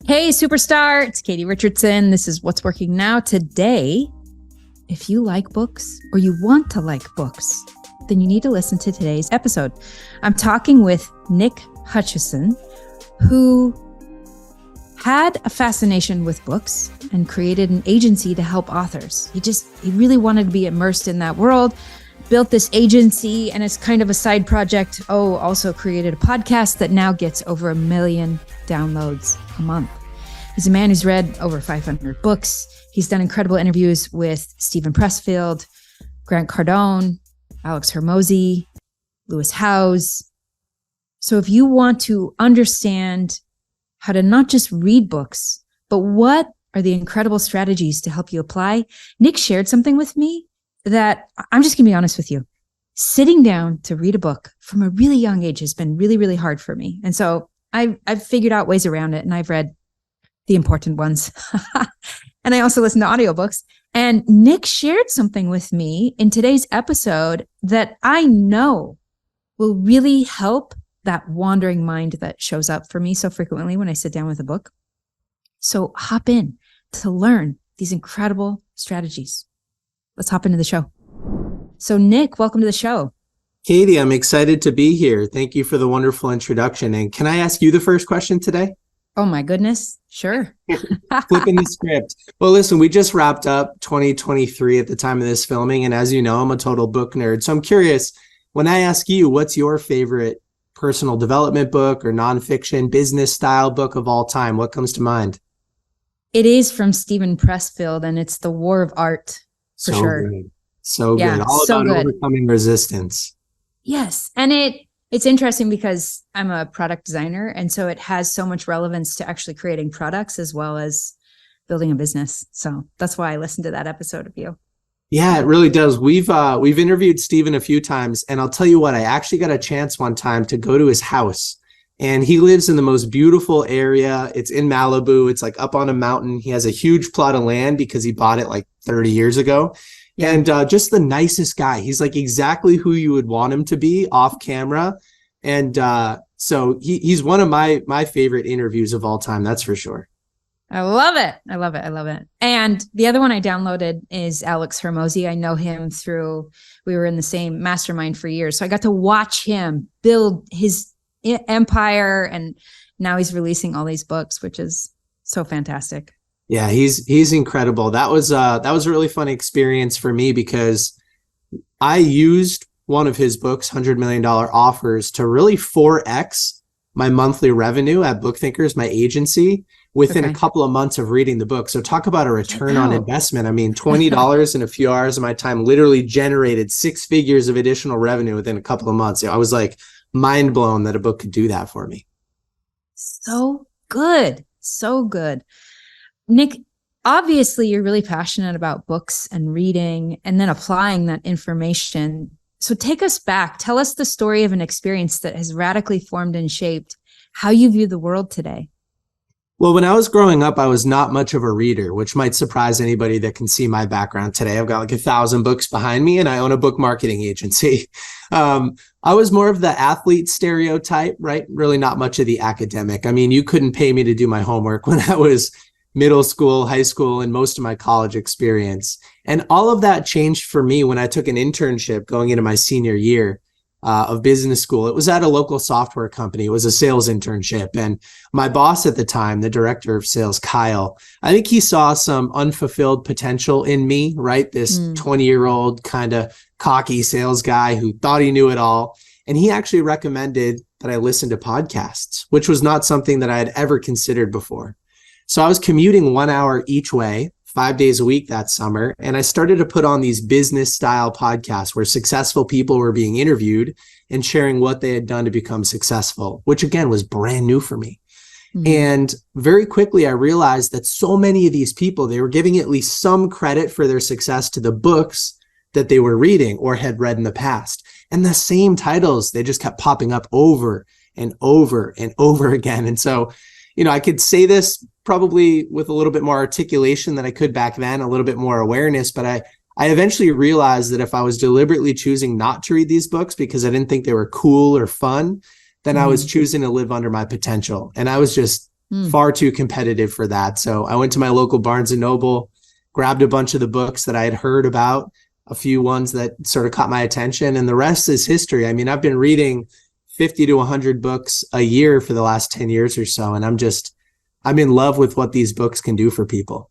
Hey, superstar, it's Katie Richardson. This is What's Working Now. Today, if you like books or you want to like books, then you need to listen to today's episode. I'm talking with Nick Hutchison, who had a fascination with books and created an agency to help authors. He really wanted to be immersed in that world, built this agency, and it's kind of a side project. Also created a podcast that now gets over 1 million downloads a month. He's a man who's read over 500 books. He's done incredible interviews with Stephen Pressfield, Grant Cardone, Alex Hormozi, Lewis Howes. So if you want to understand how to not just read books, but what are the incredible strategies to help you apply, Nick shared something with me that I'm just going to be honest with you. Sitting down to read a book from a really young age has been really, really hard for me. And so I've figured out ways around it, and I've read the important ones. And I also listen to audiobooks. And Nick shared something with me in today's episode that I know will really help that wandering mind that shows up for me so frequently when I sit down with a book. So hop in to learn these incredible strategies. Let's hop into the show. So Nick, welcome to the show. Katie, I'm excited to be here. Thank you for the wonderful introduction. And can I ask you the first question today? Oh my goodness. Sure. Flipping the script. Well, listen, we just wrapped up 2023 at the time of this filming. And as you know, I'm a total book nerd. So I'm curious, when I ask you, what's your favorite personal development book or nonfiction business style book of all time? What comes to mind? It is from Stephen Pressfield, and it's The War of Art, for sure. Good. So good. All about overcoming resistance. Yes. And it's interesting because I'm a product designer, and so it has so much relevance to actually creating products as well as building a business. So that's why I listened to that episode of you. Yeah, it really does. We've interviewed Stephen a few times, and I'll tell you what, I actually got a chance one time to go to his house, and he lives in the most beautiful area. It's in Malibu. It's like up on a mountain. He has a huge plot of land because he bought it like 30 years ago. Yeah. And just the nicest guy. He's like exactly who you would want him to be off camera. And so he's one of my favorite interviews of all time. That's for sure. I love it. I love it. I love it. And the other one I downloaded is Alex Hormozi. I know him we were in the same mastermind for years. So I got to watch him build his empire. And now he's releasing all these books, which is so fantastic. Yeah, he's incredible. That was a really fun experience for me because I used one of his books, $100 million offers, to really 4x my monthly revenue at Book Thinkers, my agency, within a couple of months of reading the book. So talk about a return on investment. I mean, $20 in a few hours of my time literally generated 6 figures of additional revenue within a couple of months. I was like mind blown that a book could do that for me. So good. So good. Nick, obviously you're really passionate about books and reading and then applying that information. So take us back. Tell us the story of an experience that has radically formed and shaped how you view the world today. Well, when I was growing up, I was not much of a reader, which might surprise anybody that can see my background today. I've got like 1,000 books behind me and I own a book marketing agency. I was more of the athlete stereotype, right? Really not much of the academic. I mean, you couldn't pay me to do my homework when I was middle school, high school, and most of my college experience. And all of that changed for me when I took an internship going into my senior year of business school. It was at a local software company. It was a sales internship. And my boss at the time, the director of sales, Kyle, I think he saw some unfulfilled potential in me, right? This 20-year-old kind of cocky sales guy who thought he knew it all. And he actually recommended that I listen to podcasts, which was not something that I had ever considered before. So I was commuting 1 hour each way, 5 days a week that summer. And I started to put on these business style podcasts where successful people were being interviewed and sharing what they had done to become successful, which again was brand new for me. Mm-hmm. And very quickly, I realized that so many of these people, they were giving at least some credit for their success to the books that they were reading or had read in the past. And the same titles, they just kept popping up over and over and over again. And so, I could say this probably with a little bit more articulation than I could back then, a little bit more awareness, but I eventually realized that if I was deliberately choosing not to read these books because I didn't think they were cool or fun, then I was choosing to live under my potential. And I was just far too competitive for that. So I went to my local Barnes and Noble, grabbed a bunch of the books that I had heard about, a few ones that sort of caught my attention, and the rest is history. I mean, I've been reading 50 to 100 books a year for the last 10 years or so. And I'm in love with what these books can do for people.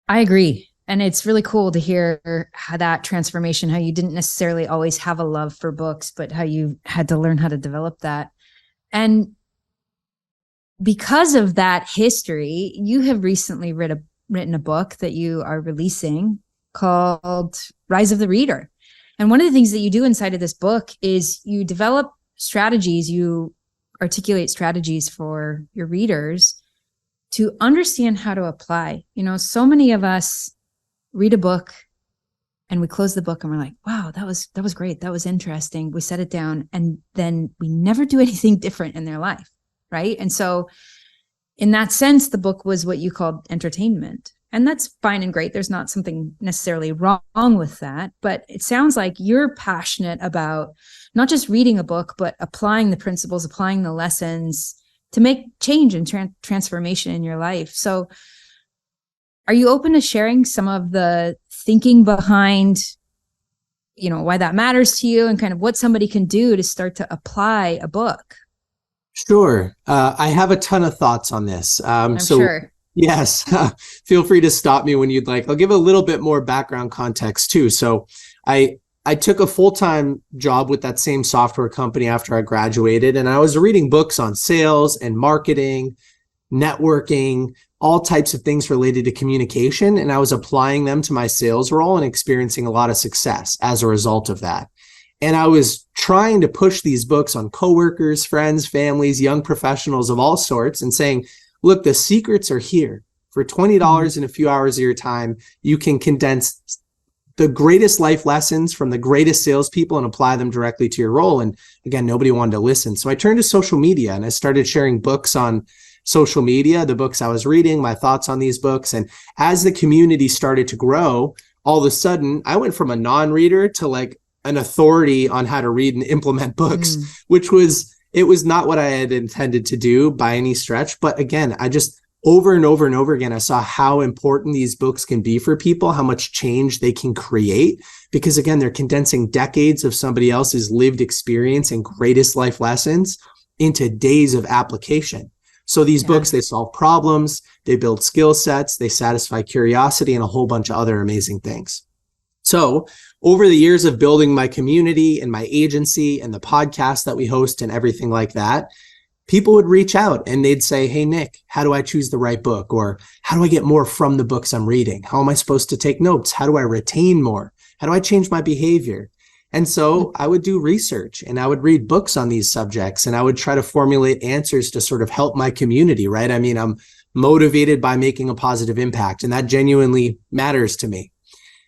I agree. And it's really cool to hear how that transformation, how you didn't necessarily always have a love for books, but how you had to learn how to develop that. And because of that history, you have recently written a book that you are releasing called Rise of the Reader. And one of the things that you do inside of this book is you develop strategies, you articulate strategies for your readers to understand how to apply. You know, so many of us read a book and we close the book and we're like, wow, that was great. That was interesting. We set it down and then we never do anything different in their life. Right. And so in that sense, the book was what you called entertainment. And that's fine and great. There's not something necessarily wrong with that. But it sounds like you're passionate about not just reading a book, but applying the principles, applying the lessons to make change and transformation in your life. So are you open to sharing some of the thinking behind, you know, why that matters to you and kind of what somebody can do to start to apply a book? Sure. I have a ton of thoughts on this. I'm sure. Yes, feel free to stop me when you'd like. I'll give a little bit more background context too. So I took a full-time job with that same software company after I graduated, and I was reading books on sales and marketing, networking, all types of things related to communication. And I was applying them to my sales role and experiencing a lot of success as a result of that. And I was trying to push these books on coworkers, friends, families, young professionals of all sorts and saying, look, the secrets are here. For $20 in a few hours of your time, you can condense the greatest life lessons from the greatest salespeople and apply them directly to your role. And again, nobody wanted to listen. So I turned to social media and I started sharing books on social media, the books I was reading, my thoughts on these books. And as the community started to grow, all of a sudden I went from a non-reader to like an authority on how to read and implement books, it was not what I had intended to do by any stretch. But again, I just over and over and over again, I saw how important these books can be for people, how much change they can create. Because again, they're condensing decades of somebody else's lived experience and greatest life lessons into days of application. So these books, they solve problems, they build skill sets, they satisfy curiosity and a whole bunch of other amazing things. So over the years of building my community and my agency and the podcast that we host and everything like that, people would reach out and they'd say, hey, Nick, how do I choose the right book? Or how do I get more from the books I'm reading? How am I supposed to take notes? How do I retain more? How do I change my behavior? And so I would do research and I would read books on these subjects and I would try to formulate answers to sort of help my community, right? I mean, I'm motivated by making a positive impact and that genuinely matters to me.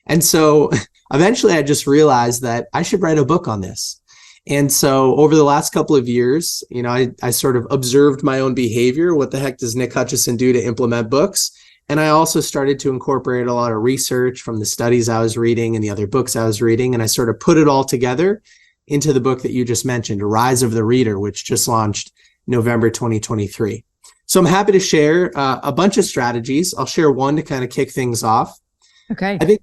And so eventually I just realized that I should write a book on this. And so over the last couple of years, you know, I sort of observed my own behavior. What the heck does Nick Hutchison do to implement books? And I also started to incorporate a lot of research from the studies I was reading and the other books I was reading. And I sort of put it all together into the book that you just mentioned, Rise of the Reader, which just launched November 2023. So I'm happy to share a bunch of strategies. I'll share one to kind of kick things off. Okay. I think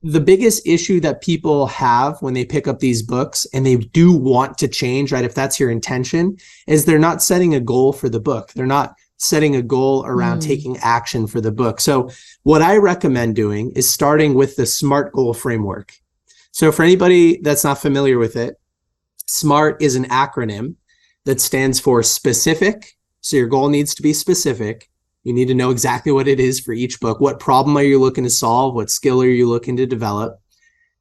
the biggest issue that people have when they pick up these books and they do want to change, right, if that's your intention, is they're not setting a goal for the book. They're not setting a goal around taking action for the book. So what I recommend doing is starting with the SMART goal framework. So for anybody that's not familiar with it, SMART is an acronym that stands for specific. So your goal needs to be specific. You need to know exactly what it is for each book. What problem are you looking to solve? What skill are you looking to develop?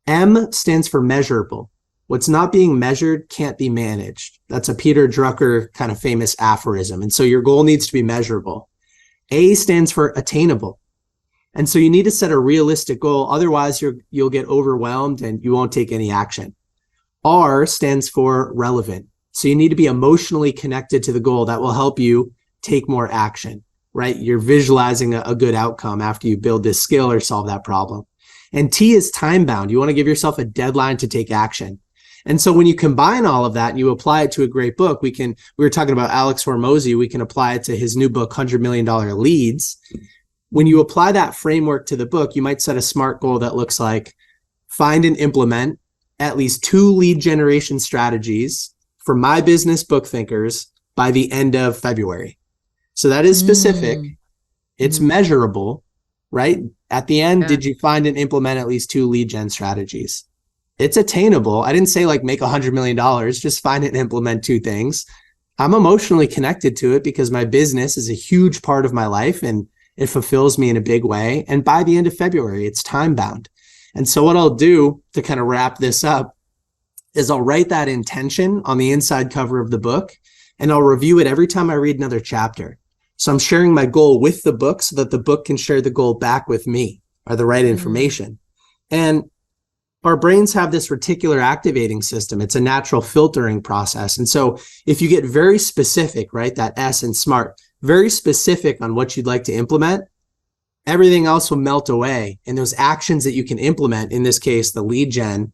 M stands for measurable. What's not being measured can't be managed. That's a Peter Drucker kind of famous aphorism. And so your goal needs to be measurable. A stands for attainable. And so you need to set a realistic goal. Otherwise, you'll get overwhelmed and you won't take any action. R stands for relevant. So you need to be emotionally connected to the goal. That will help you take more action, right? You're visualizing a good outcome after you build this skill or solve that problem. And T is time bound. You want to give yourself a deadline to take action. And so when you combine all of that and you apply it to a great book, we were talking about Alex Hormozy, we can apply it to his new book, $100 Million Leads. When you apply that framework to the book, you might set a SMART goal that looks like find and implement at least 2 lead generation strategies for my business book thinkers by the end of February. So that is specific. It's measurable, right? At the end, did you find and implement at least 2 lead gen strategies? It's attainable. I didn't say like make $100 million, just find it and implement 2 things. I'm emotionally connected to it because my business is a huge part of my life and it fulfills me in a big way. And by the end of February, it's time bound. And so what I'll do to kind of wrap this up is I'll write that intention on the inside cover of the book and I'll review it every time I read another chapter. So I'm sharing my goal with the book so that the book can share the goal back with me or the right information. And our brains have this reticular activating system. It's a natural filtering process. And so if you get very specific, right, that S in SMART, very specific on what you'd like to implement, everything else will melt away. And those actions that you can implement, in this case, the lead gen,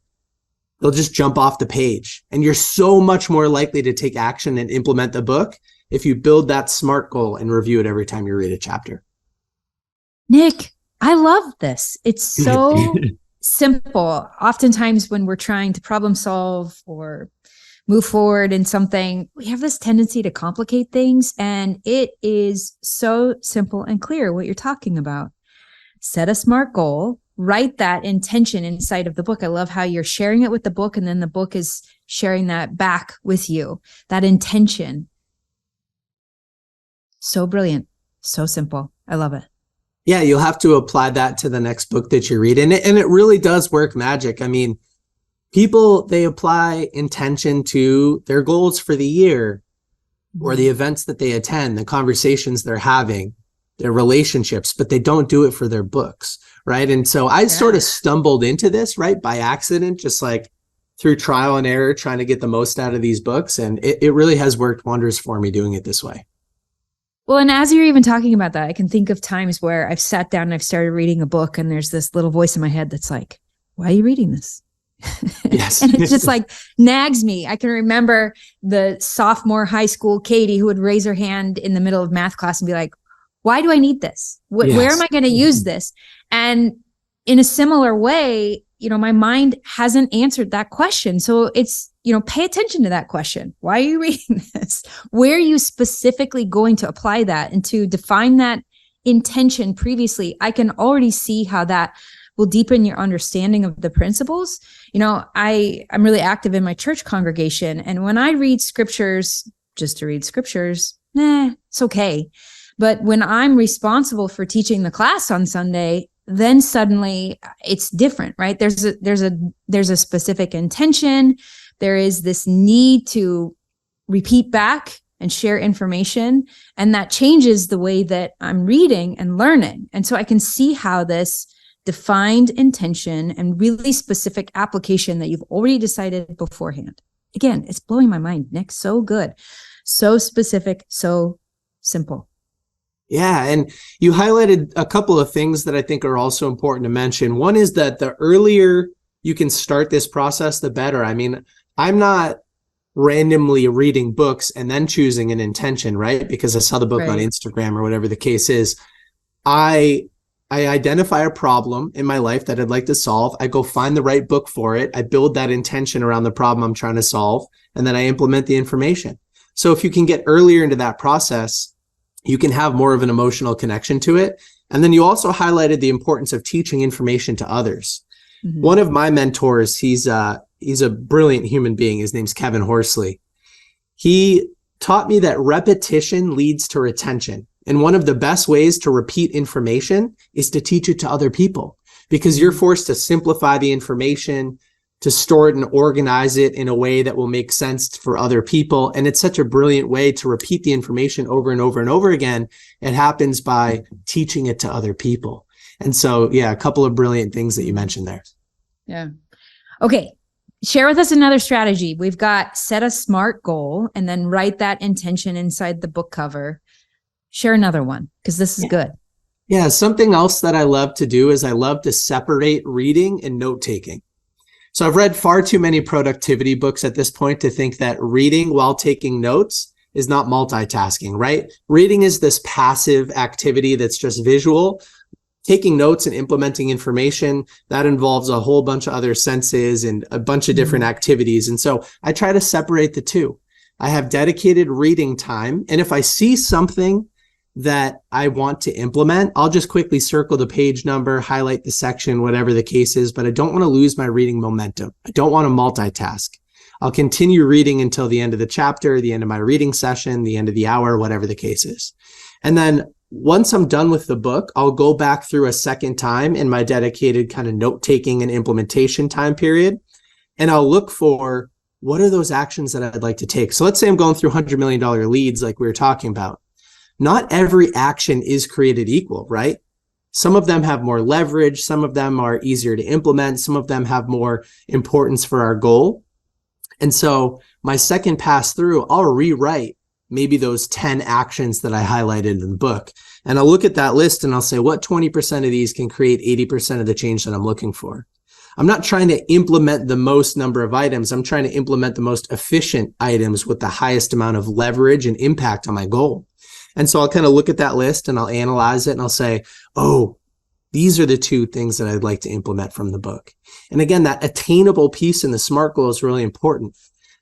they'll just jump off the page. And you're so much more likely to take action and implement the book if you build that SMART goal and review it every time you read a chapter. Nick, I love this. It's so simple. Oftentimes when we're trying to problem solve or move forward in something, we have this tendency to complicate things. And it is so simple and clear what you're talking about. Set a SMART goal, write that intention inside of the book. I love how you're sharing it with the book and then the book is sharing that back with you, that intention. So brilliant. So simple. I love it. Yeah, you'll have to apply that to the next book that you read. And it really does work magic. I mean, people, they apply intention to their goals for the year or the events that they attend, the conversations they're having, their relationships, but they don't do it for their books, right? And so I sort of stumbled into this, right, by accident, just like through trial and error, trying to get the most out of these books. And it really has worked wonders for me doing it this way. Well, and as you're even talking about that, I can think of times where I've sat down and I've started reading a book and there's this little voice in my head that's like, why are you reading this? Yes. And it just like nags me. I can remember the sophomore high school Katie who would raise her hand in the middle of math class and be like, why do I need this? Where am I going to use this? And in a similar way, you know, my mind hasn't answered that question. So it's, you know, pay attention to that question. Why are you reading this? Where are you specifically going to apply that? And to define that intention previously, I can already see how that will deepen your understanding of the principles. You know, I'm really active in my church congregation. And when I read scriptures, just to read scriptures, it's okay. But when I'm responsible for teaching the class on Sunday, then suddenly it's different, right? There's a specific intention. There is this need to repeat back and share information. And that changes the way that I'm reading and learning. And so I can see how this defined intention and really specific application that you've already decided beforehand. Again, it's blowing my mind, Nick. So good. So specific, so simple. Yeah. And you highlighted a couple of things that I think are also important to mention. One is that the earlier you can start this process, the better. I mean, I'm not randomly reading books and then choosing an intention, right? Because I saw the book on Instagram or whatever the case is. I identify a problem in my life that I'd like to solve. I go find the right book for it. I build that intention around the problem I'm trying to solve, and then I implement the information. So if you can get earlier into that process, you can have more of an emotional connection to it. And then you also highlighted the importance of teaching information to others. Mm-hmm. One of my mentors, he's a brilliant human being. His name's Kevin Horsley. He taught me that repetition leads to retention. And one of the best ways to repeat information is to teach it to other people, because you're forced to simplify the information, to store it and organize it in a way that will make sense for other people. And it's such a brilliant way to repeat the information over and over and over again. It happens by teaching it to other people. And so, yeah, a couple of brilliant things that you mentioned there. Yeah. Okay. Share with us another strategy. We've got set a SMART goal and then write that intention inside the book cover. Share another one, because this is good. Yeah. Something else that I love to do is I love to separate reading and note taking. So I've read far too many productivity books at this point to think that reading while taking notes is not multitasking, right? Reading is this passive activity that's just visual. Taking notes and implementing information, that involves a whole bunch of other senses and a bunch of different activities. And so I try to separate the two. I have dedicated reading time. And if I see something that I want to implement, I'll just quickly circle the page number, highlight the section, whatever the case is, but I don't want to lose my reading momentum. I don't want to multitask. I'll continue reading until the end of the chapter, the end of my reading session, the end of the hour, whatever the case is. And then once I'm done with the book, I'll go back through a second time in my dedicated kind of note-taking and implementation time period. And I'll look for what are those actions that I'd like to take. So let's say I'm going through $100 million leads like we were talking about. Not every action is created equal, right? Some of them have more leverage. Some of them are easier to implement. Some of them have more importance for our goal. And so my second pass through, I'll rewrite maybe those 10 actions that I highlighted in the book. And I'll look at that list and I'll say, what 20% of these can create 80% of the change that I'm looking for? I'm not trying to implement the most number of items. I'm trying to implement the most efficient items with the highest amount of leverage and impact on my goal. And so I'll kind of look at that list and I'll analyze it and I'll say, oh, these are the two things that I'd like to implement from the book. And again, that attainable piece in the SMART goal is really important.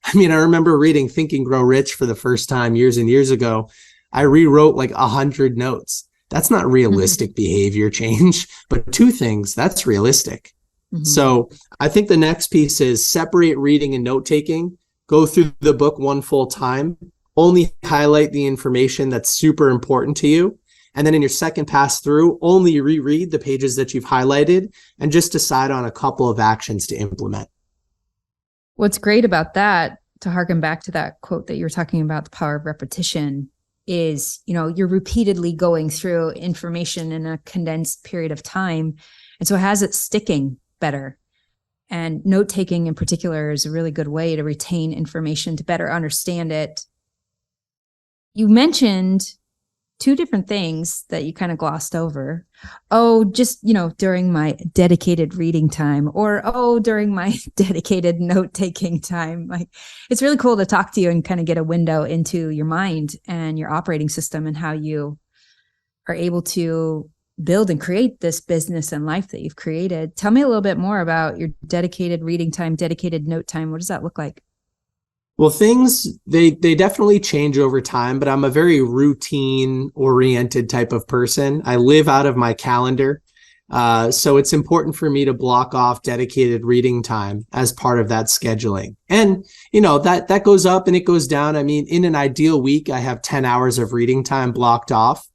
I mean, I remember reading Think and Grow Rich for the first time years and years ago. I rewrote like 100 notes. That's not realistic behavior change, but two things, that's realistic. So I think the next piece is separate reading and note taking, go through the book one full time, only highlight the information that's super important to you. And then in your second pass through, only reread the pages that you've highlighted and just decide on a couple of actions to implement. What's great about that, to harken back to that quote that you were talking about, the power of repetition, is, you're repeatedly going through information in a condensed period of time. And so it has it sticking better. And note taking in particular is a really good way to retain information, to better understand it. You mentioned two different things that you kind of glossed over. Oh, just, during my dedicated reading time, or, oh, during my dedicated note-taking time. Like, it's really cool to talk to you and kind of get a window into your mind and your operating system and how you are able to build and create this business and life that you've created. Tell me a little bit more about your dedicated reading time, dedicated note time. What does that look like? Well, things, they definitely change over time, but I'm a very routine-oriented type of person. I live out of my calendar. So it's important for me to block off dedicated reading time as part of that scheduling. And, that goes up and it goes down. I mean, in an ideal week, I have 10 hours of reading time blocked off.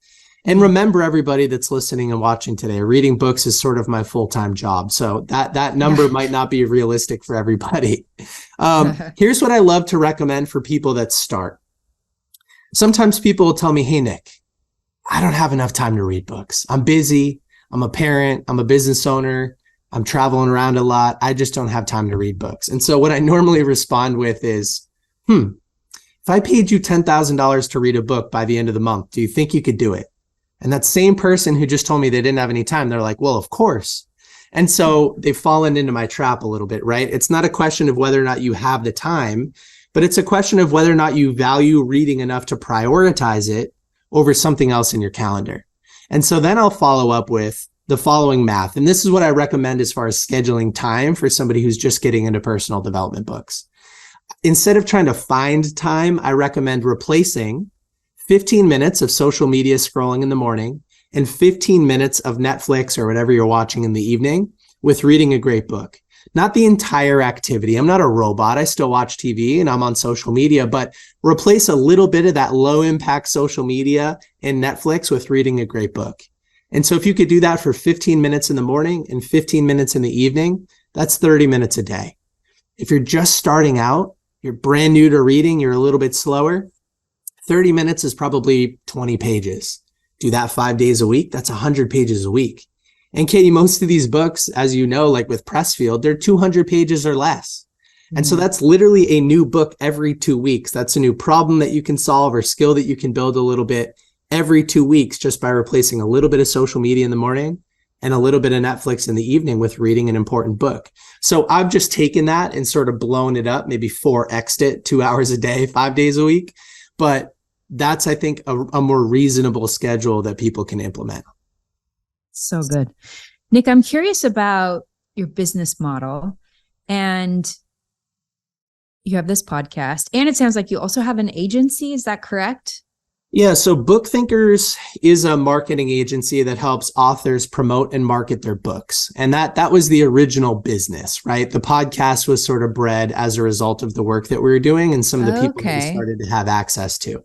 And remember, everybody that's listening and watching today, reading books is sort of my full-time job. So that number might not be realistic for everybody. Here's what I love to recommend for people that start. Sometimes people will tell me, hey, Nick, I don't have enough time to read books. I'm busy. I'm a parent. I'm a business owner. I'm traveling around a lot. I just don't have time to read books. And so what I normally respond with is, if I paid you $10,000 to read a book by the end of the month, do you think you could do it? And that same person who just told me they didn't have any time, they're like, well, of course. And so they've fallen into my trap a little bit, right? It's not a question of whether or not you have the time, but it's a question of whether or not you value reading enough to prioritize it over something else in your calendar. And so then I'll follow up with the following math. And this is what I recommend as far as scheduling time for somebody who's just getting into personal development books. Instead of trying to find time, I recommend replacing 15 minutes of social media scrolling in the morning and 15 minutes of Netflix or whatever you're watching in the evening with reading a great book. Not the entire activity. I'm not a robot. I still watch TV and I'm on social media, but replace a little bit of that low impact social media and Netflix with reading a great book. And so if you could do that for 15 minutes in the morning and 15 minutes in the evening, that's 30 minutes a day. If you're just starting out, you're brand new to reading, you're a little bit slower, 30 minutes is probably 20 pages. Do that 5 days a week. That's 100 pages a week. And Katie, most of these books, as you know, like with Pressfield, they're 200 pages or less. And so that's literally a new book every 2 weeks. That's a new problem that you can solve or skill that you can build a little bit every 2 weeks just by replacing a little bit of social media in the morning and a little bit of Netflix in the evening with reading an important book. So I've just taken that and sort of blown it up, maybe 4x'd it, 2 hours a day, 5 days a week. But that's, I think, a more reasonable schedule that people can implement. So good. Nick, I'm curious about your business model, and you have this podcast, and it sounds like you also have an agency. Is that correct? Yeah. So Book Thinkers is a marketing agency that helps authors promote and market their books. And that was the original business, right? The podcast was sort of bred as a result of the work that we were doing and some of the people that we started to have access to.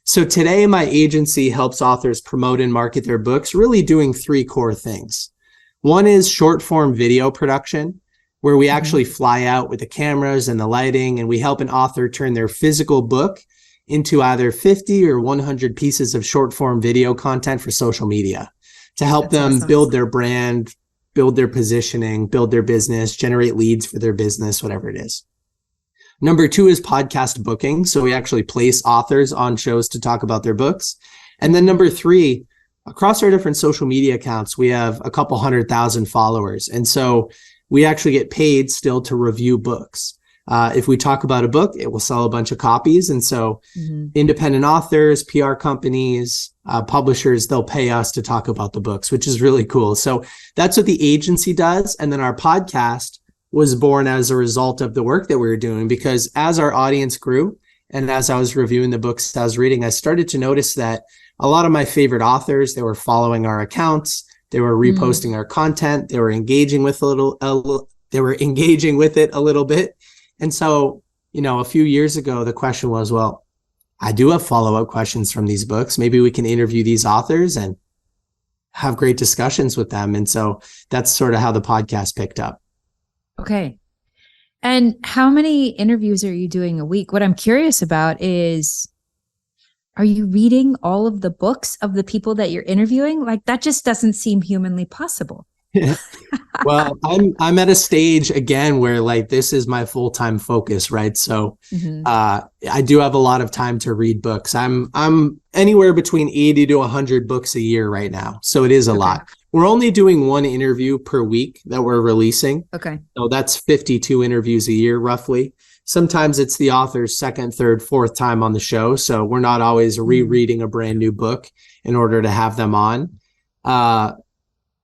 So today my agency helps authors promote and market their books, really doing 3 core things. One is short form video production, where we actually fly out with the cameras and the lighting, and we help an author turn their physical book into either 50 or 100 pieces of short form video content for social media to help them build their brand, build their positioning, build their business, generate leads for their business, whatever it is. Number 2 is podcast booking. So we actually place authors on shows to talk about their books. And then number 3, across our different social media accounts, we have a couple 100,000 followers. And so we actually get paid still to review books. If we talk about a book, it will sell a bunch of copies. And so independent authors, PR companies, publishers, they'll pay us to talk about the books, which is really cool. So that's what the agency does. And then our podcast was born as a result of the work that we were doing, because as our audience grew and as I was reviewing the books I was reading, I started to notice that a lot of my favorite authors, they were following our accounts, they were reposting our content, they were engaging with it a little bit. And so, a few years ago, the question was, well, I do have follow-up questions from these books. Maybe we can interview these authors and have great discussions with them. And so that's sort of how the podcast picked up. Okay. And how many interviews are you doing a week? What I'm curious about is, are you reading all of the books of the people that you're interviewing? Like, that just doesn't seem humanly possible. Well, I'm at a stage again where like this is my full-time focus, right? So I do have a lot of time to read books. I'm anywhere between 80 to 100 books a year right now. So it is a lot. We're only doing 1 interview per week that we're releasing. Okay. So that's 52 interviews a year, roughly. Sometimes it's the author's 2nd, 3rd, 4th time on the show. So we're not always rereading a brand new book in order to have them on.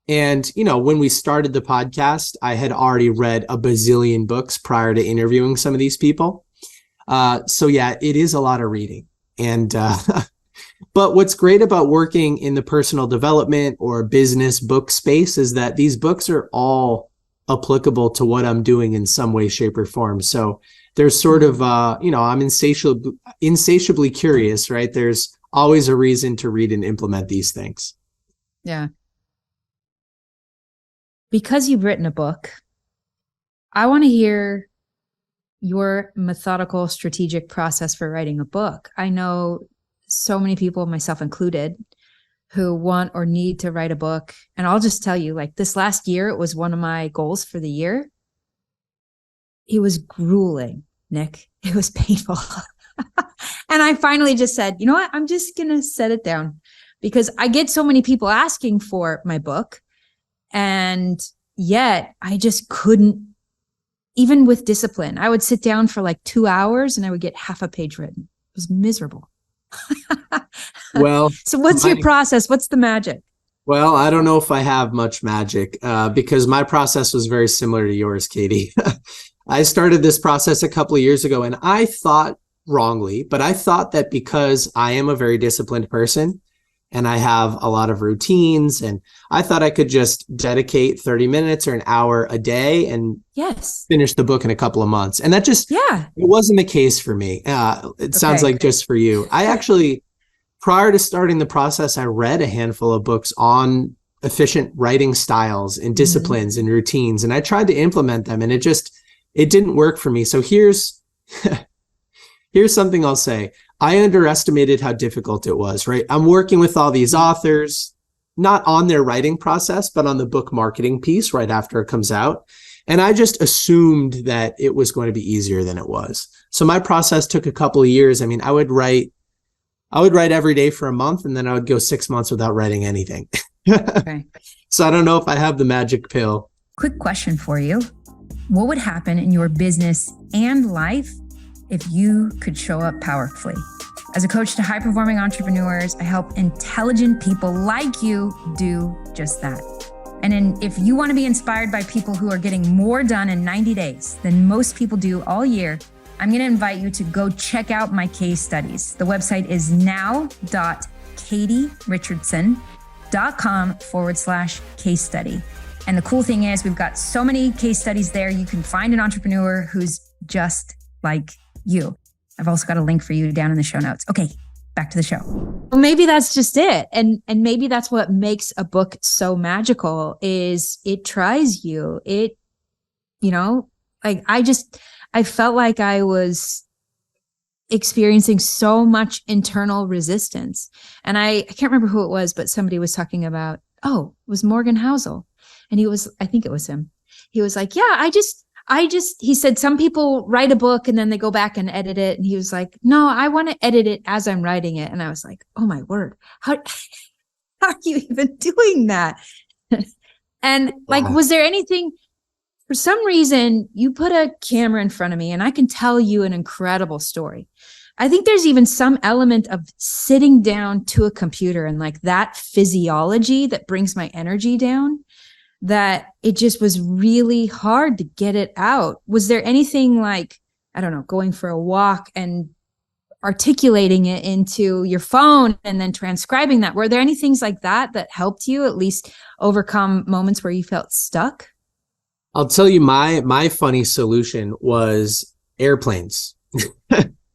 And, when we started the podcast, I had already read a bazillion books prior to interviewing some of these people. So yeah, it is a lot of reading. And, but what's great about working in the personal development or business book space is that these books are all applicable to what I'm doing in some way, shape, or form. So there's sort of, I'm insatiably curious, right? There's always a reason to read and implement these things. Yeah. Because you've written a book, I want to hear your methodical, strategic process for writing a book. I know so many people, myself included, who want or need to write a book. And I'll just tell you, like this last year, it was one of my goals for the year. It was grueling, Nick. It was painful. And I finally just said, you know what? I'm just going to set it down, because I get so many people asking for my book. And yet I just couldn't, even with discipline, I would sit down for like 2 hours and I would get half a page written. It was miserable. Well, so what's your process? What's the magic? Well, I don't know if I have much magic because my process was very similar to yours, Katie. I started this process a couple of years ago, and I thought wrongly, but I thought that because I am a very disciplined person and I have a lot of routines, and I thought I could just dedicate 30 minutes or an hour a day and finish the book in a couple of months. And that just, it wasn't the case for me. It sounds like just for you. I actually, prior to starting the process, I read a handful of books on efficient writing styles and disciplines and routines, and I tried to implement them, and it didn't work for me. So here's something I'll say. I underestimated how difficult it was, right? I'm working with all these authors, not on their writing process, but on the book marketing piece right after it comes out. And I just assumed that it was going to be easier than it was. So my process took a couple of years. I mean, I would write every day for a month, and then I would go 6 months without writing anything. Okay. So I don't know if I have the magic pill. Quick question for you. What would happen in your business and life if you could show up powerfully? As a coach to high-performing entrepreneurs, I help intelligent people like you do just that. And if you want to be inspired by people who are getting more done in 90 days than most people do all year, I'm going to invite you to go check out my case studies. The website is now.katierichardsson.com/case study. And the cool thing is we've got so many case studies there. You can find an entrepreneur who's just like you. I've also got a link for you down in the show notes. Okay, back to the show. Well, maybe that's just it. And maybe that's what makes a book so magical is it tries you. It, like I felt like I was experiencing so much internal resistance. And I can't remember who it was, but somebody was talking about, it was Morgan Housel. And I think it was him. He was like, yeah, he said, some people write a book and then they go back and edit it. And he was like, no, I want to edit it as I'm writing it. And I was like, oh my word, how are you even doing that? And like, was there anything, for some reason you put a camera in front of me and I can tell you an incredible story. I think there's even some element of sitting down to a computer and like that physiology that brings my energy down, that it just was really hard to get it out. Was there anything like, I don't know, going for a walk and articulating it into your phone and then transcribing that? Were there any things like that helped you at least overcome moments where you felt stuck? I'll tell you my funny solution was airplanes.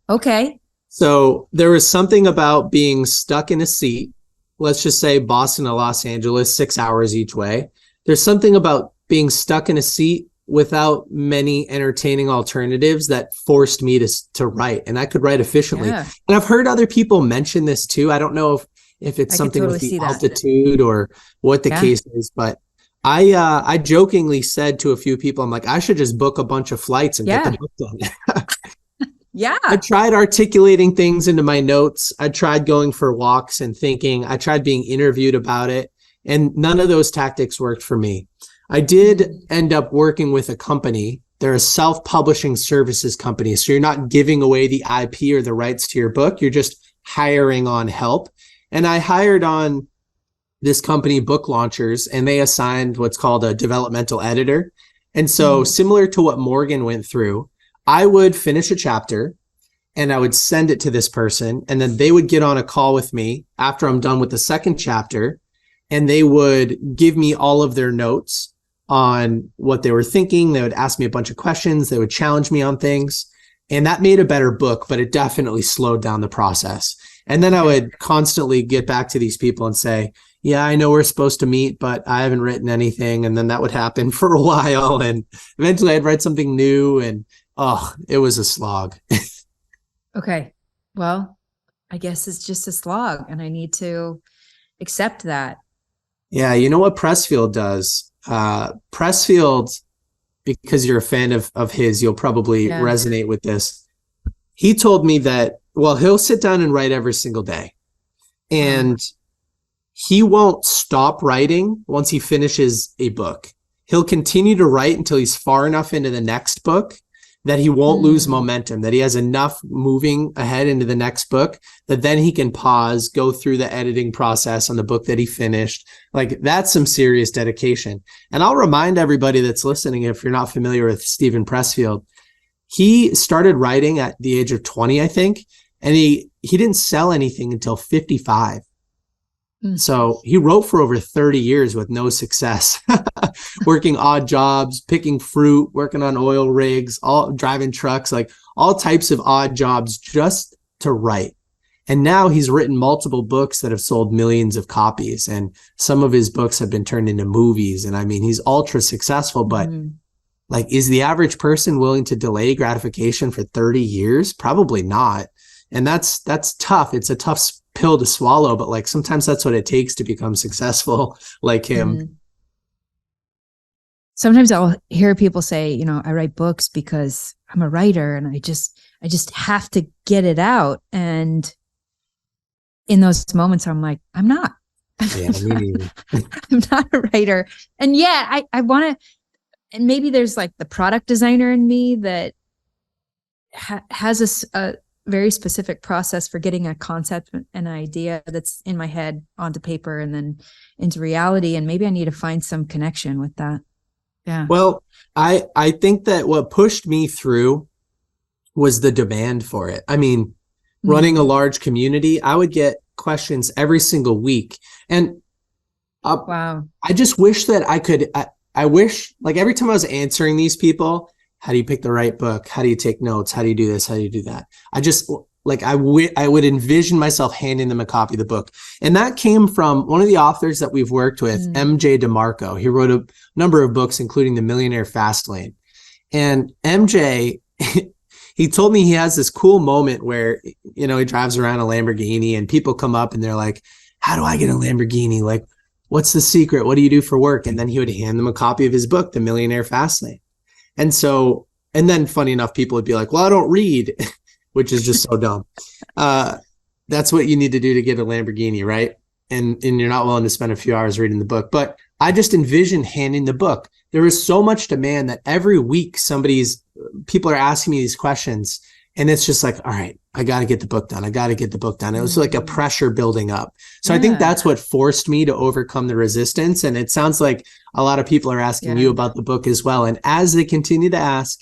Okay. So there was something about being stuck in a seat, let's just say Boston to Los Angeles, 6 hours each way. There's something about being stuck in a seat without many entertaining alternatives that forced me to write, and I could write efficiently. Yeah. And I've heard other people mention this too. I don't know if it's something with the altitude or what the case is, but I jokingly said to a few people, I'm like, I should just book a bunch of flights and get the book done. Yeah. I tried articulating things into my notes. I tried going for walks and thinking. I tried being interviewed about it. And none of those tactics worked for me. I did end up working with a company. They're a self-publishing services company. So you're not giving away the IP or the rights to your book. You're just hiring on help. And I hired on this company, Book Launchers, and they assigned what's called a developmental editor. And so similar to what Morgan went through, I would finish a chapter and I would send it to this person. And then they would get on a call with me after I'm done with the second chapter. And they would give me all of their notes on what they were thinking. They would ask me a bunch of questions. They would challenge me on things. And that made a better book, but it definitely slowed down the process. And then I would constantly get back to these people and say, yeah, I know we're supposed to meet, but I haven't written anything. And then that would happen for a while. And eventually I'd write something new. And it was a slog. Okay. Well, I guess it's just a slog and I need to accept that. Yeah, you know what Pressfield does? Pressfield, because you're a fan of his, you'll probably resonate with this. He told me that, he'll sit down and write every single day. And he won't stop writing once he finishes a book. He'll continue to write until he's far enough into the next book that he won't lose momentum, that he has enough moving ahead into the next book that then he can pause, go through the editing process on the book that he finished. Like, that's some serious dedication. And I'll remind everybody that's listening, if you're not familiar with Stephen Pressfield, he started writing at the age of 20, I think, and he didn't sell anything until 55. So he wrote for over 30 years with no success, working odd jobs, picking fruit, working on oil rigs, all driving trucks, like all types of odd jobs just to write. And now he's written multiple books that have sold millions of copies. And some of his books have been turned into movies. And I mean, he's ultra successful, but like, is the average person willing to delay gratification for 30 years? Probably not. And that's tough. It's a tough pill to swallow, but like sometimes that's what it takes to become successful like him. Sometimes I'll hear people say, I write books because I'm a writer and I just have to get it out. And in those moments, I'm like, I'm not. Yeah, me neither. I'm not a writer. And yeah, I want to, and maybe there's like the product designer in me that has a very specific process for getting a concept, an idea that's in my head onto paper and then into reality. And maybe I need to find some connection with that. Yeah. Well, I think that what pushed me through was the demand for it. I mean, running a large community, I would get questions every single week. And wow. I just wish that I wish, like, every time I was answering these people, how do you pick the right book? How do you take notes? How do you do this? How do you do that? I just, like, I would envision myself handing them a copy of the book. And that came from one of the authors that we've worked with, MJ DeMarco. He wrote a number of books, including The Millionaire Fastlane. And MJ, he told me he has this cool moment where, you know, he drives around a Lamborghini and people come up and they're like, how do I get a Lamborghini? Like, what's the secret? What do you do for work? And then he would hand them a copy of his book, The Millionaire Fastlane. And so, and then funny enough, people would be like, well, I don't read, which is just so dumb. That's what you need to do to get a Lamborghini, right? And you're not willing to spend a few hours reading the book. But I just envisioned handing the book. There is so much demand that every week people are asking me these questions. And it's just like, all right, I got to get the book done. I got to get the book done. It was like a pressure building up. So I think that's what forced me to overcome the resistance. And it sounds like a lot of people are asking you about the book as well. And as they continue to ask,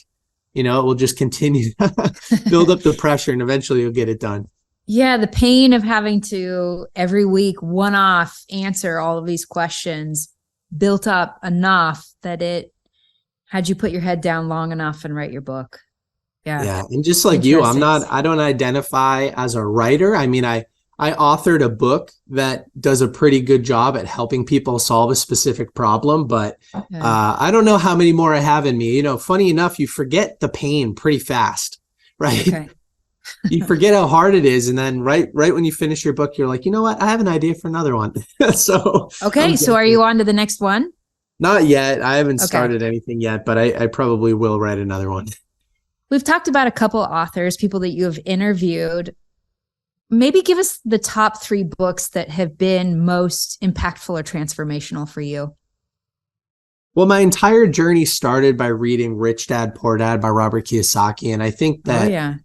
you know, it will just continue to build up the pressure and eventually you'll get it done. Yeah. The pain of having to every week one-off answer all of these questions built up enough that it had you put your head down long enough and write your book. Yeah. And just like you, I don't identify as a writer. I mean, I authored a book that does a pretty good job at helping people solve a specific problem, but I don't know how many more I have in me. You know, funny enough, you forget the pain pretty fast, right? Okay. You forget how hard it is. And then right when you finish your book, you're like, you know what? I have an idea for another one. So are you on to the next one? Not yet. I haven't started anything yet, but I probably will write another one. We've talked about a couple authors, people that you have interviewed. Maybe give us the top 3 books that have been most impactful or transformational for you. Well, my entire journey started by reading Rich Dad, Poor Dad by Robert Kiyosaki. And I think that,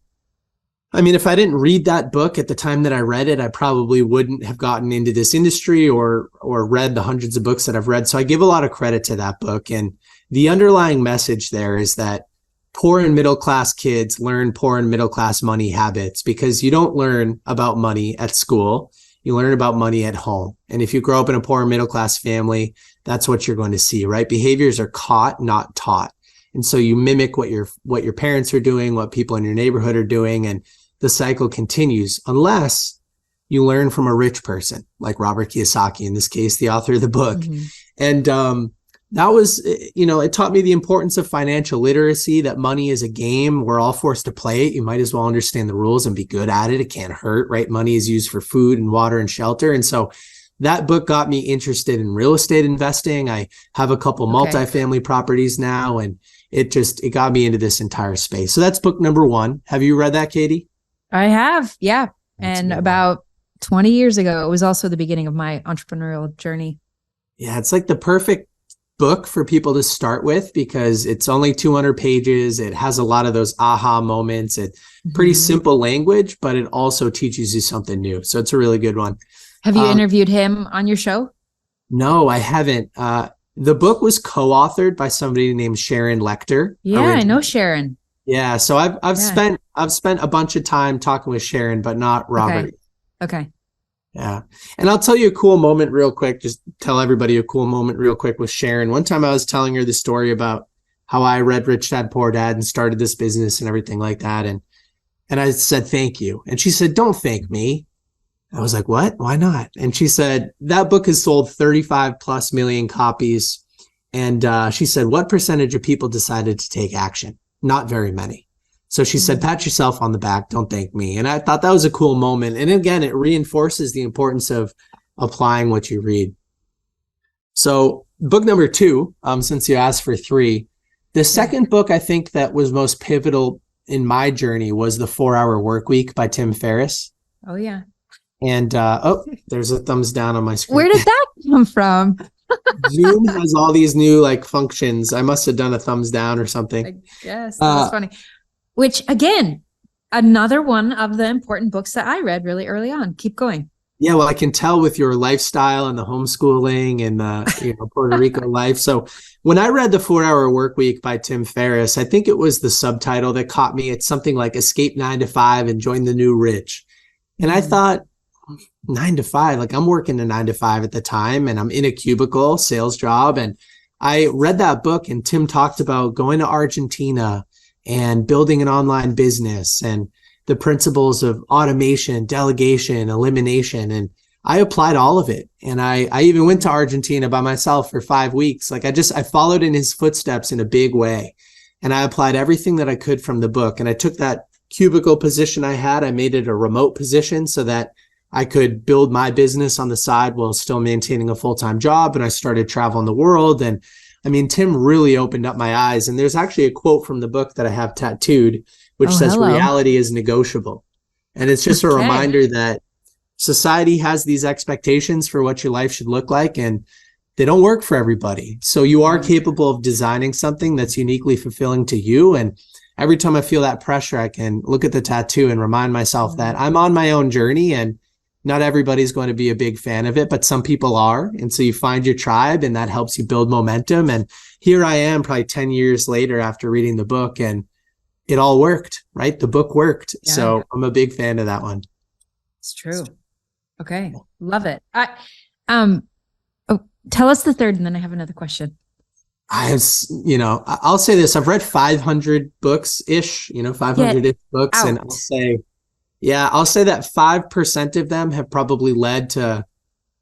I mean, if I didn't read that book at the time that I read it, I probably wouldn't have gotten into this industry or read the hundreds of books that I've read. So I give a lot of credit to that book. And the underlying message there is that poor and middle class kids learn poor and middle class money habits because you don't learn about money at school. You learn about money at home. And if you grow up in a poor and middle class family, that's what you're going to see, right? Behaviors are caught, not taught. And so you mimic what your parents are doing, what people in your neighborhood are doing, and the cycle continues unless you learn from a rich person like Robert Kiyosaki, in this case, the author of the book. And that was, you know, it taught me the importance of financial literacy, that money is a game. We're all forced to play it. You might as well understand the rules and be good at it. It can't hurt, right? Money is used for food and water and shelter. And so that book got me interested in real estate investing. I have a couple multifamily properties now, and it got me into this entire space. So that's book number 1. Have you read that, Katie? I have. Yeah. And about 20 years ago, it was also the beginning of my entrepreneurial journey. Yeah. It's like the perfect book for people to start with because it's only 200 pages. It has a lot of those aha moments. It's pretty simple language, but it also teaches you something new. So it's a really good one. Have you interviewed him on your show? No, I haven't. The book was co-authored by somebody named Sharon Lecter. Yeah, originally. I know Sharon. Yeah, so I've spent a bunch of time talking with Sharon, but not Robert. Okay. Yeah. And I'll tell you a cool moment real quick. Just tell everybody a cool moment real quick with Sharon. One time I was telling her the story about how I read Rich Dad, Poor Dad and started this business and everything like that. And I said, thank you. And she said, don't thank me. I was like, what? Why not? And she said, that book has sold 35 plus million copies. And she said, what percentage of people decided to take action? Not very many. So she said, pat yourself on the back. Don't thank me. And I thought that was a cool moment. And again, it reinforces the importance of applying what you read. So book number 2, since you asked for 3, the second book I think that was most pivotal in my journey was The 4-Hour Workweek by Tim Ferriss. Oh, yeah. And oh, there's a thumbs down on my screen. Where did that come from? Zoom has all these new like functions. I must have done a thumbs down or something. I guess that was funny. Which again, another one of the important books that I read really early on. Keep going. Yeah, well, I can tell with your lifestyle and the homeschooling and the Puerto Rico life. So when I read The 4-Hour Workweek by Tim Ferriss, I think it was the subtitle that caught me. It's something like Escape 9 to 5 and Join the New Rich. And I thought, 9 to 5, like I'm working a 9 to 5 at the time and I'm in a cubicle sales job. And I read that book and Tim talked about going to Argentina and building an online business and the principles of automation, delegation, elimination. And I applied all of it. And I even went to Argentina by myself for 5 weeks. Like I followed in his footsteps in a big way. And I applied everything that I could from the book. And I took that cubicle position I had, I made it a remote position so that I could build my business on the side while still maintaining a full-time job. And I started traveling the world. And I mean, Tim really opened up my eyes. And there's actually a quote from the book that I have tattooed, which says reality is negotiable. And it's just a reminder that society has these expectations for what your life should look like, and they don't work for everybody. So you are capable of designing something that's uniquely fulfilling to you. And every time I feel that pressure, I can look at the tattoo and remind myself that I'm on my own journey and not everybody's going to be a big fan of it, but some people are. And so you find your tribe and that helps you build momentum. And here I am probably 10 years later after reading the book and it all worked, right? The book worked. Yeah. So I'm a big fan of that one. It's true. Okay. Love it. Tell us the third and then I have another question. I'll say this. I've read 500 books-ish, 500-ish books. Out. And I'll say that 5% of them have probably led to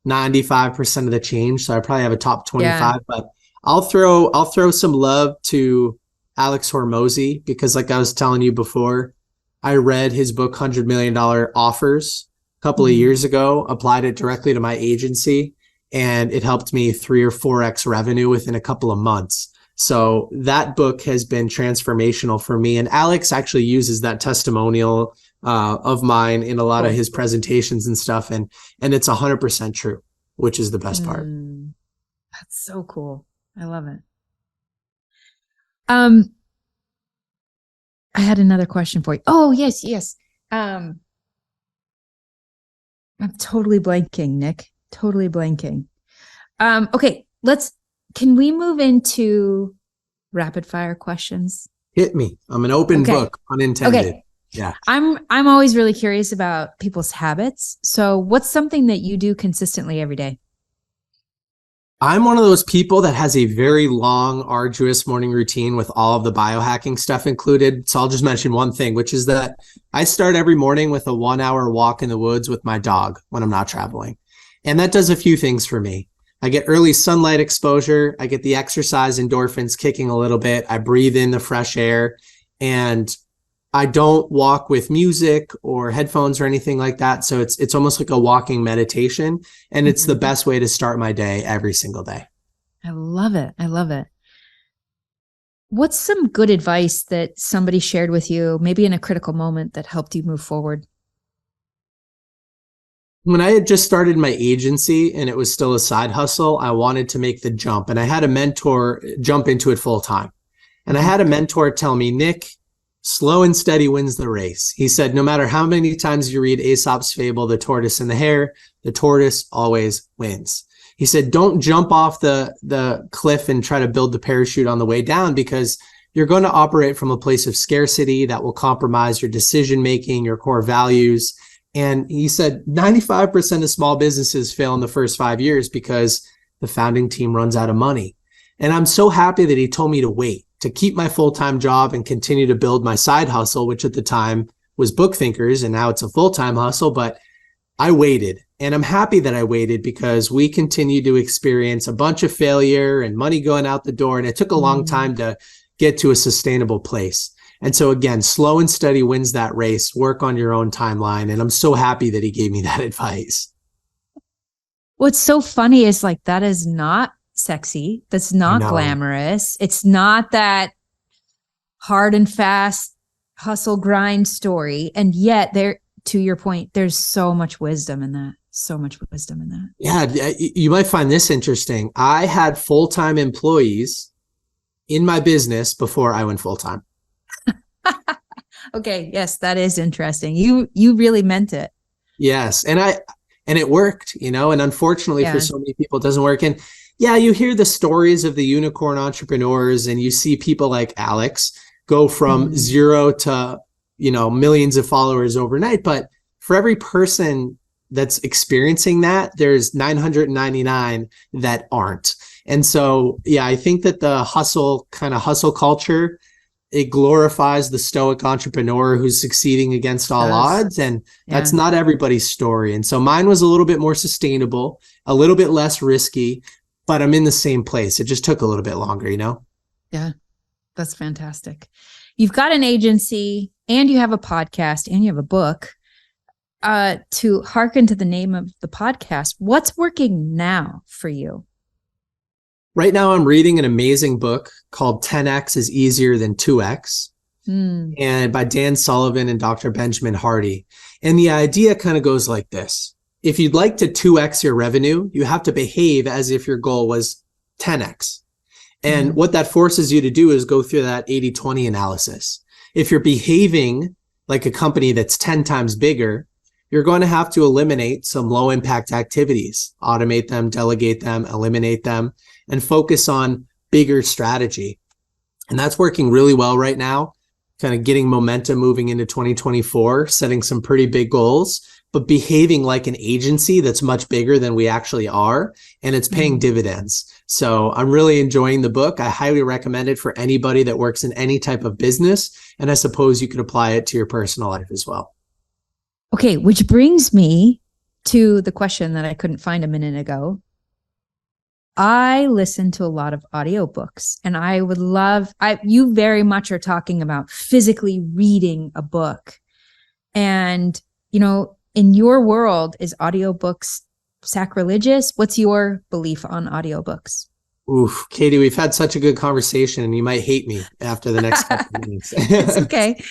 95% of the change. So I probably have a top 25, but I'll throw some love to Alex Hormozy because like I was telling you before, I read his book, $100 Million Offers a couple of years ago, applied it directly to my agency, and it helped me 3 or 4x revenue within a couple of months. So that book has been transformational for me. And Alex actually uses that testimonial of mine in a lot of his presentations and stuff. And it's 100% true, which is the best part. That's so cool. I love it. I had another question for you. Oh, yes. I'm totally blanking, Nick. Totally blanking. Okay, can we move into rapid fire questions? Hit me. I'm an open book, unintended. Okay. Yeah. I'm always really curious about people's habits. So what's something that you do consistently every day? I'm one of those people that has a very long, arduous morning routine with all of the biohacking stuff included. So I'll just mention one thing, which is that I start every morning with a 1-hour walk in the woods with my dog when I'm not traveling. And that does a few things for me. I get early sunlight exposure. I get the exercise endorphins kicking a little bit. I breathe in the fresh air, and I don't walk with music or headphones or anything like that. So it's almost like a walking meditation, and it's the best way to start my day every single day. I love it. I love it. What's some good advice that somebody shared with you, maybe in a critical moment, that helped you move forward? When I had just started my agency and it was still a side hustle, I wanted to make the jump, and I had a mentor jump into it full time. And I had a mentor tell me, Nick, slow and steady wins the race. He said, no matter how many times you read Aesop's fable, The Tortoise and the Hare, the tortoise always wins. He said, don't jump off the cliff and try to build the parachute on the way down, because you're going to operate from a place of scarcity that will compromise your decision-making, your core values. And he said 95% of small businesses fail in the first 5 years because the founding team runs out of money. And I'm so happy that he told me to wait, to keep my full-time job and continue to build my side hustle, which at the time was Book Thinkers, and now it's a full-time hustle. But I waited, and I'm happy that I waited, because we continue to experience a bunch of failure and money going out the door. And it took a long time to get to a sustainable place. And so again, slow and steady wins that race. Work on your own timeline. And I'm so happy that he gave me that advice. What's so funny is like, that is not sexy. That's not glamorous. It's not that hard and fast hustle grind story. And yet to your point, there's so much wisdom in that. So much wisdom in that. Yeah, you might find this interesting. I had full-time employees in my business before I went full-time. Okay, yes, that is interesting. You really meant it. Yes, and it worked, and unfortunately for so many people it doesn't work. And yeah, you hear the stories of the unicorn entrepreneurs and you see people like Alex go from zero to, millions of followers overnight, but for every person that's experiencing that, there's 999 that aren't. And so, yeah, I think that the hustle culture, it glorifies the stoic entrepreneur who's succeeding against all odds. And that's not everybody's story. And so mine was a little bit more sustainable, a little bit less risky, but I'm in the same place. It just took a little bit longer, Yeah, that's fantastic. You've got an agency and you have a podcast and you have a book. To hearken to the name of the podcast, what's working now for you? Right now, I'm reading an amazing book called 10X is Easier Than 2X, and by Dan Sullivan and Dr. Benjamin Hardy. And the idea kind of goes like this. If you'd like to 2X your revenue, you have to behave as if your goal was 10X. And what that forces you to do is go through that 80-20 analysis. If you're behaving like a company that's 10 times bigger, you're going to have to eliminate some low impact activities, automate them, delegate them, eliminate them, and focus on bigger strategy. And that's working really well right now, kind of getting momentum moving into 2024, setting some pretty big goals, but behaving like an agency that's much bigger than we actually are, and it's paying dividends. So I'm really enjoying the book. I highly recommend it for anybody that works in any type of business, and I suppose you could apply it to your personal life as well. Okay, which brings me to the question that I couldn't find a minute ago. I listen to a lot of audiobooks, and I would love, you very much are talking about physically reading a book. And, in your world, is audiobooks sacrilegious? What's your belief on audiobooks? Oof, Katie, we've had such a good conversation and you might hate me after the next couple of minutes. It's okay.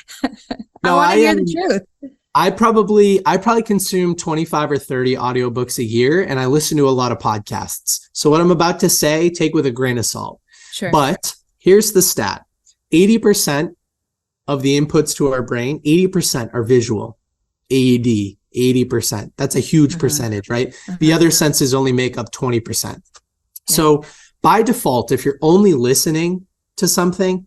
No, I want to hear the truth. I probably consume 25 or 30 audiobooks a year, and I listen to a lot of podcasts. So what I'm about to say, take with a grain of salt. Sure. But here's the stat. 80% of the inputs to our brain, 80% are visual. AED, 80%. That's a huge percentage, right? The other senses only make up 20%. So by default, if you're only listening to something,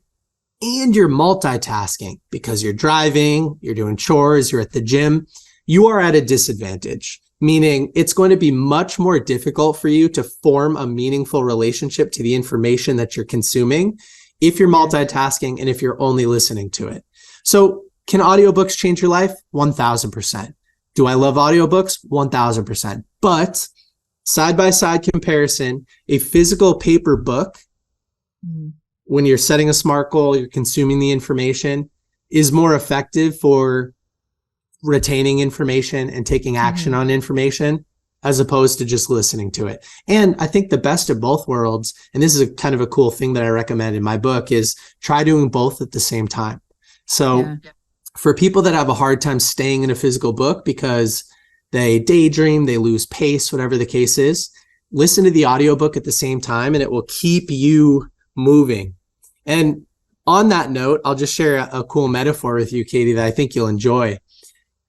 and you're multitasking because you're driving, you're doing chores, you're at the gym, you are at a disadvantage, meaning it's going to be much more difficult for you to form a meaningful relationship to the information that you're consuming if you're multitasking and if you're only listening to it. So can audiobooks change your life? 1000%. Do I love audiobooks? 1000%. But side-by-side comparison, a physical paper book, when you're setting a SMART goal, you're consuming the information, is more effective for retaining information and taking action on information as opposed to just listening to it. And I think the best of both worlds, and this is a kind of a cool thing that I recommend in my book, is try doing both at the same time. So for people that have a hard time staying in a physical book because they daydream, they lose pace, whatever the case is, listen to the audiobook at the same time and it will keep you moving. And on that note, I'll just share a cool metaphor with you, Katie, that I think you'll enjoy.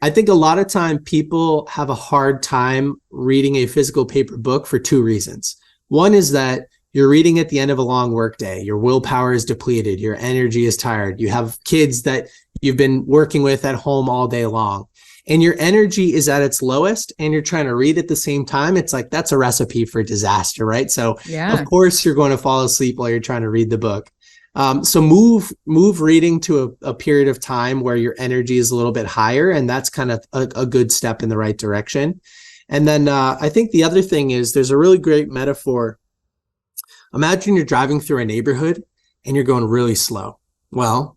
I think a lot of time people have a hard time reading a physical paper book for two reasons. One is that you're reading at the end of a long workday. Your willpower is depleted. Your energy is tired. You have kids that you've been working with at home all day long, and your energy is at its lowest and you're trying to read at the same time. It's like, that's a recipe for disaster, right? So of course you're going to fall asleep while you're trying to read the book. So move reading to a period of time where your energy is a little bit higher, and that's kind of a good step in the right direction. And then I think the other thing is there's a really great metaphor. Imagine you're driving through a neighborhood and you're going really slow. Well,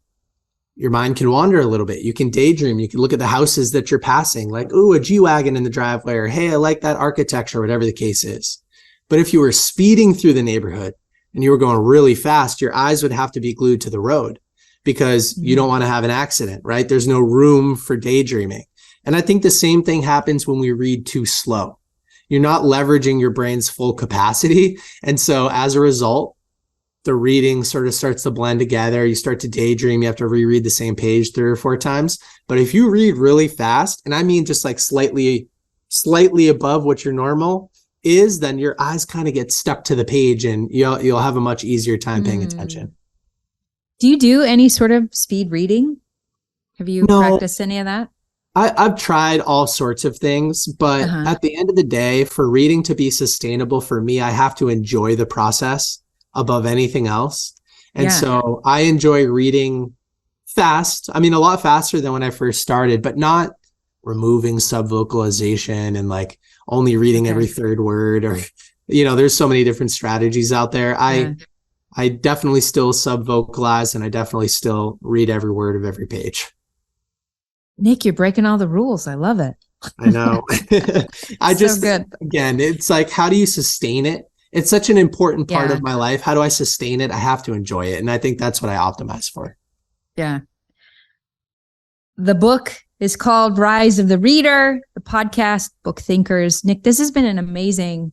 your mind can wander a little bit. You can daydream. You can look at the houses that you're passing, like, ooh, a G-Wagon in the driveway, or hey, I like that architecture, whatever the case is. But if you were speeding through the neighborhood and you were going really fast, your eyes would have to be glued to the road because you don't want to have an accident, right? There's no room for daydreaming. And I think the same thing happens when we read too slow. You're not leveraging your brain's full capacity. And so as a result, the reading sort of starts to blend together. You start to daydream. You have to reread the same page 3 or 4 times. But if you read really fast, and I mean just like slightly above what your normal is, then your eyes kind of get stuck to the page and you'll have a much easier time paying attention. Do you do any sort of speed reading? Have you practiced any of that? I've tried all sorts of things, but at the end of the day, for reading to be sustainable for me, I have to enjoy the process above anything else. And so I enjoy reading fast. I mean, a lot faster than when I first started, but not removing subvocalization and like only reading every third word, or, there's so many different strategies out there. I definitely still subvocalize, and I definitely still read every word of every page. Nick, you're breaking all the rules. I love it. I know. Again, it's like, how do you sustain it? It's such an important part of my life. How do I sustain it? I have to enjoy it. And I think that's what I optimize for. Yeah. The book is called Rise of the Reader, the podcast, Book Thinkers. Nick, this has been an amazing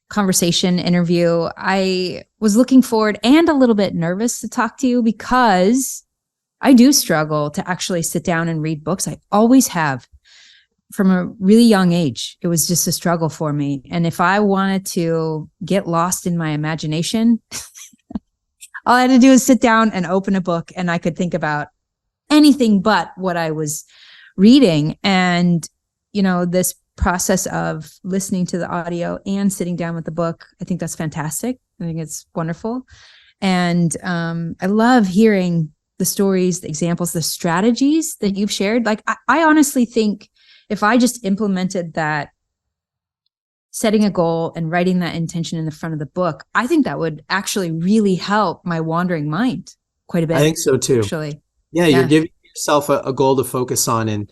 conversation interview. I was looking forward and a little bit nervous to talk to you because I do struggle to actually sit down and read books. I always have from a really young age. It was just a struggle for me. And if I wanted to get lost in my imagination, all I had to do is sit down and open a book and I could think about anything but what I was reading. And, this process of listening to the audio and sitting down with the book, I think that's fantastic. I think it's wonderful. And I love hearing the stories, the examples, the strategies that you've shared. Like, I honestly think if I just implemented that, setting a goal and writing that intention in the front of the book, I think that would actually really help my wandering mind quite a bit. I think so too. Actually. Yeah. You're giving yourself a goal to focus on, and,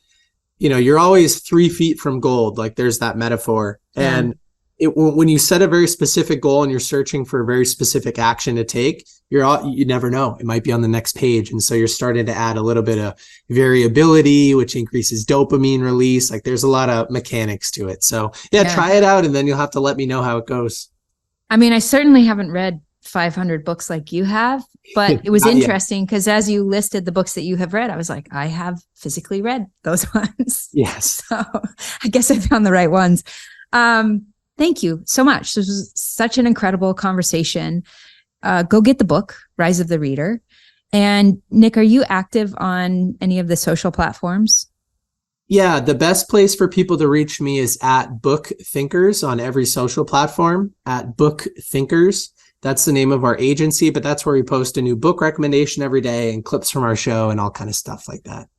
you're always 3 feet from gold. Like, there's that metaphor. Yeah. And when you set a very specific goal and you're searching for a very specific action to take, you never know. It might be on the next page. And so you're starting to add a little bit of variability, which increases dopamine release. Like, there's a lot of mechanics to it. So try it out, and then you'll have to let me know how it goes. I mean, I certainly haven't read 500 books like you have, but it was interesting because as you listed the books that you have read, I was like, I have physically read those ones. Yes. So I guess I found the right ones. Thank you so much. This was such an incredible conversation. Go get the book, Rise of the Reader. And Nick, are you active on any of the social platforms? Yeah, the best place for people to reach me is at Book Thinkers on every social platform, at Book Thinkers. That's the name of our agency, but that's where we post a new book recommendation every day and clips from our show and all kind of stuff like that.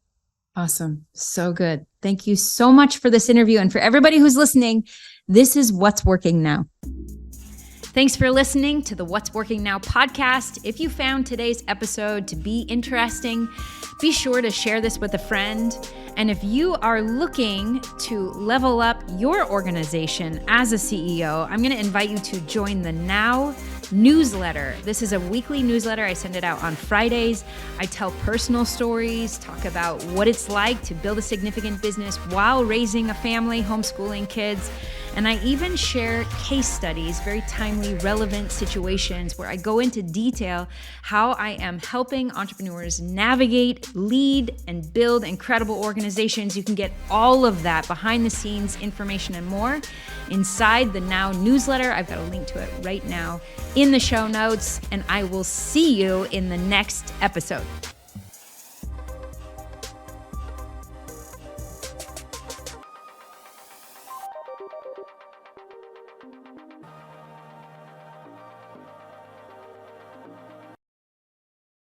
Awesome. So good. Thank you so much for this interview. And for everybody who's listening, this is What's Working Now. Thanks for listening to the What's Working Now podcast. If you found today's episode to be interesting, be sure to share this with a friend. And if you are looking to level up your organization as a CEO, I'm going to invite you to join the Now newsletter. This is a weekly newsletter. I send it out on Fridays. I tell personal stories, talk about what it's like to build a significant business while raising a family, homeschooling kids. And I even share case studies, very timely, relevant situations where I go into detail how I am helping entrepreneurs navigate, lead, and build incredible organizations. You can get all of that behind the scenes information and more inside the Now newsletter. I've got a link to it right now in the show notes, and I will see you in the next episode.